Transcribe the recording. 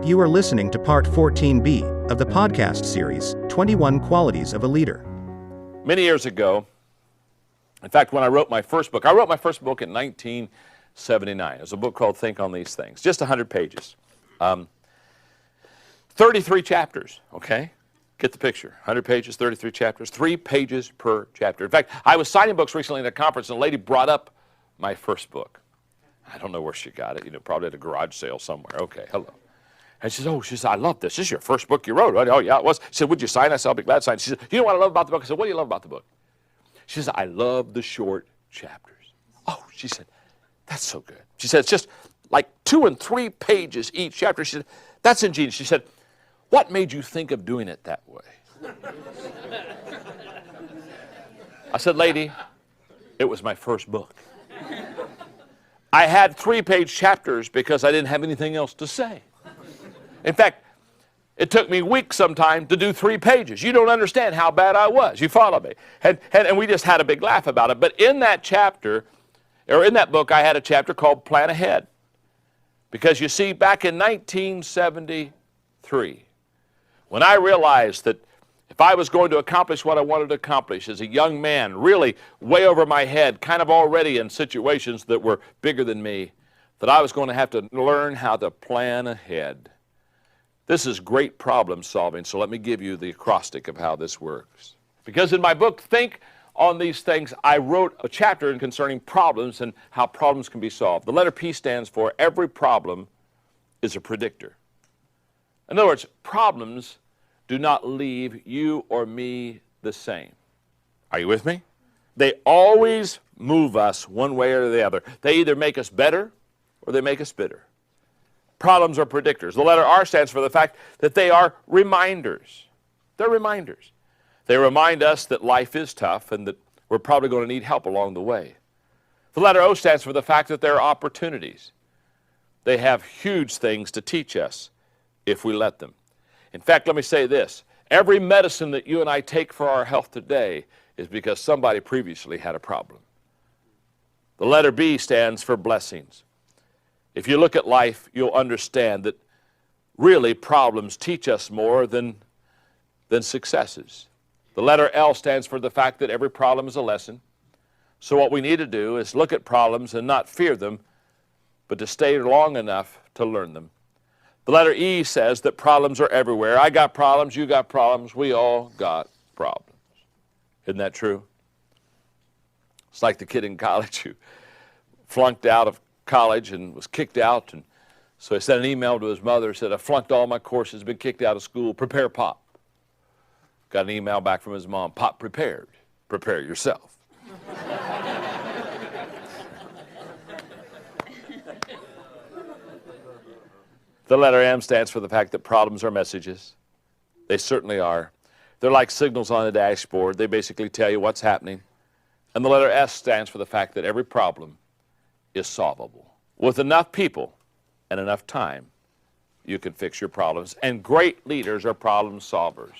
You are listening to part 14B of the podcast series, 21 Qualities of a Leader. Many years ago, in fact, when I wrote my first book in 1979. It was a book called Think on These Things, just 100 pages. 33 chapters, okay? Get the picture. 100 pages, 33 chapters, 3 pages per chapter. In fact, I was signing books recently at a conference, and a lady brought up my first book. I don't know where she got it, probably at a garage sale somewhere. Okay, hello. And she said, I love this. This is your first book you wrote, right? Oh, yeah, it was. She said, would you sign? I said, I'll be glad to sign. She said, you know what I love about the book? I said, what do you love about the book? She said, I love the short chapters. Oh, she said, that's so good. She said, it's just like 2 and 3 pages each chapter. She said, that's ingenious. She said, what made you think of doing it that way? I said, lady, it was my first book. I had 3-page chapters because I didn't have anything else to say. In fact, it took me weeks sometime to do 3 pages. You don't understand how bad I was. You follow me? And we just had a big laugh about it. But in that chapter, or in that book, I had a chapter called Plan Ahead. Because you see, back in 1973, when I realized that if I was going to accomplish what I wanted to accomplish as a young man, really way over my head, kind of already in situations that were bigger than me, that I was going to have to learn how to plan ahead. This is great problem solving, so let me give you the acrostic of how this works. Because in my book, Think on These Things, I wrote a chapter concerning problems and how problems can be solved. The letter P stands for every problem is a predictor. In other words, problems do not leave you or me the same. Are you with me? They always move us one way or the other. They either make us better or they make us bitter. Problems are predictors. The letter R stands for the fact that they are reminders. They're reminders. They remind us that life is tough and that we're probably going to need help along the way. The letter O stands for the fact that they're opportunities. They have huge things to teach us if we let them. In fact, let me say this. Every medicine that you and I take for our health today is because somebody previously had a problem. The letter B stands for blessings. If you look at life, you'll understand that really problems teach us more than successes. The letter L stands for the fact that every problem is a lesson. So what we need to do is look at problems and not fear them, but to stay long enough to learn them. The letter E says that problems are everywhere. I got problems, you got problems, we all got problems. Isn't that true? It's like the kid in college who flunked out of college and was kicked out, and so he sent an email to his mother, said, I flunked all my courses, been kicked out of school, prepare Pop. Got an email back from his mom, Pop prepared, prepare yourself. The letter M stands for the fact that problems are messages. They certainly are. They're like signals on a dashboard. They basically tell you what's happening. And the letter S stands for the fact that every problem is solvable. With enough people and enough time, you can fix your problems. And great leaders are problem solvers.